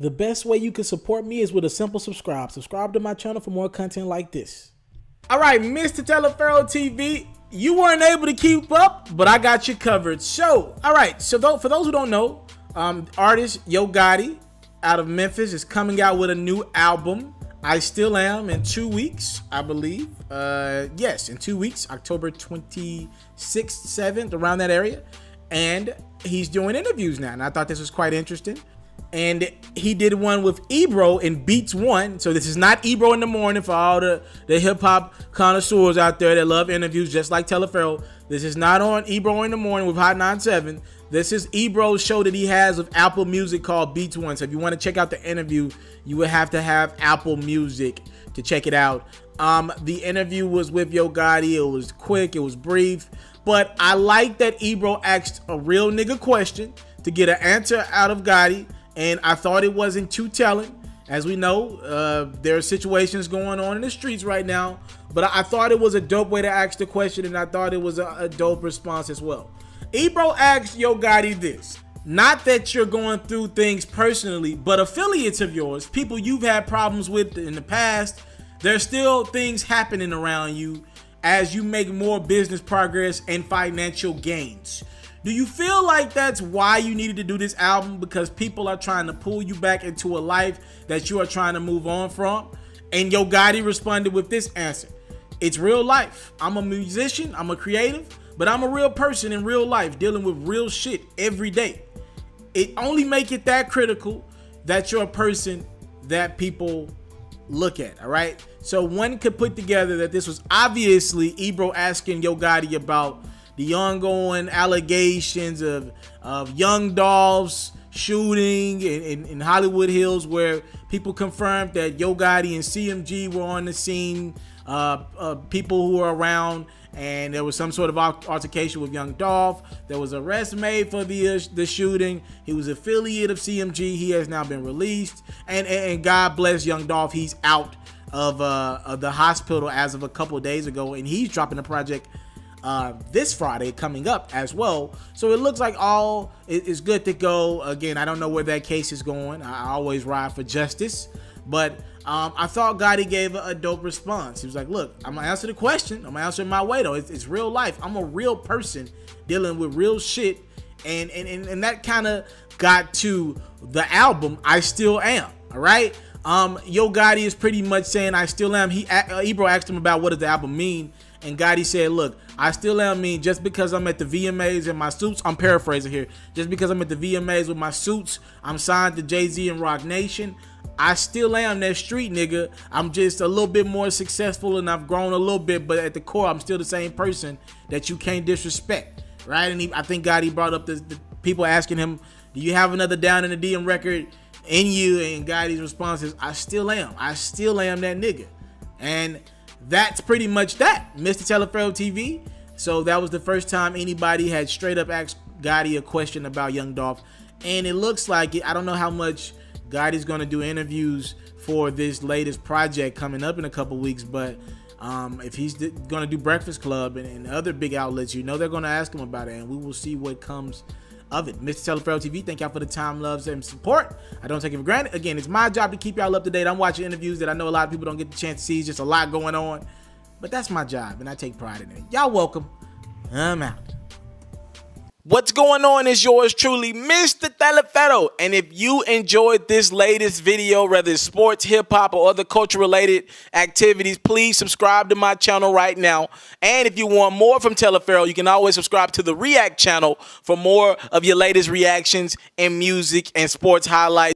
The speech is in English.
The best way you can support me is with a simple subscribe. Subscribe to my channel for more content like this. All right, Mr. Telephero TV, you weren't able to keep up, but I got you covered. So, all right, so for those who don't know, artist Yo Gotti out of Memphis is coming out with a new album. I Still Am in 2 weeks, I believe. Yes, in 2 weeks, October 26th, 7th, around that area. And he's doing interviews now, and I thought this was quite interesting. And he did one with Ebro in Beats One. So this is not Ebro in the Morning for all the hip-hop connoisseurs out there that love interviews just like Telephero. This is not on Ebro in the Morning with Hot 97. This is Ebro's show that he has with Apple Music called Beats One. So if you want to check out the interview, you would have to have Apple Music to check it out. The interview was with Yo Gotti. It was quick. It was brief. But I like that Ebro asked a real nigga question to get an answer out of Gotti. And I thought it wasn't too telling. As we know, there are situations going on in the streets right now. But I thought it was a dope way to ask the question, and I thought it was a dope response as well. Ebro asked Yo Gotti this. Not that you're going through things personally, but affiliates of yours, people you've had problems with in the past, there's still things happening around you as you make more business progress and financial gains. Do you feel like that's why you needed to do this album? Because people are trying to pull you back into a life that you are trying to move on from? And Yo Gotti responded with this answer. It's real life. I'm a musician, I'm a creative, but I'm a real person in real life dealing with real shit every day. It only make it that critical that you're a person that people look at, all right? So one could put together that this was obviously Ebro asking Yo Gotti about the ongoing allegations of young Dolph's shooting in Hollywood Hills, where people confirmed that Yo Gotti and CMG were on the scene, people who were around, and there was some sort of altercation with young Dolph. There was arrest made for the shooting. He was affiliate of CMG. He has now been released, and God bless young Dolph. He's out of the hospital as of a couple of days ago, and he's dropping a project this Friday coming up as well. So it looks like all is good to go. Again, I don't know where that case is going. I always ride for justice, but I thought Gotti gave a dope response. He was like, look, I'm gonna answer the question. I'm gonna answer it my way though. It's real life. I'm a real person dealing with real shit, and that kind of got to the album I Still Am. All right. Yo Gotti is pretty much saying I still am. Ebro asked him about what does the album mean, and Gotti said, look, I still am mean just because I'm at the VMAs in my suits. I'm paraphrasing here. Just because I'm at the VMAs with my suits, I'm signed to Jay-Z and Rock Nation. I still am that street nigga. I'm just a little bit more successful and I've grown a little bit, but at the core, I'm still the same person that you can't disrespect, right? And I think Gotti brought up the people asking him, do you have another Down in the DM record in you? And Gotti's response is, I still am. I still am that nigga. And that's pretty much that, Mr. Telephero TV. So that was the first time anybody had straight up asked Gotti a question about young Dolph. And it looks like it. I don't know how much Gotti's going to do interviews for this latest project coming up in a couple weeks, but if he's going to do Breakfast Club and other big outlets, you know they're going to ask him about it, and we will see what comes of it. Mr. Telephero TV, thank y'all for the time, loves, and support. I don't take it for granted. Again, it's my job to keep y'all up to date. I'm watching interviews that I know a lot of people don't get the chance to see. It's just a lot going on, but that's my job, and I take pride in it. Y'all welcome. I'm out. What's going on is yours truly, Mr. Telephero. And if you enjoyed this latest video, whether it's sports, hip-hop, or other culture-related activities, please subscribe to my channel right now. And if you want more from Telephero, you can always subscribe to the React channel for more of your latest reactions and music and sports highlights.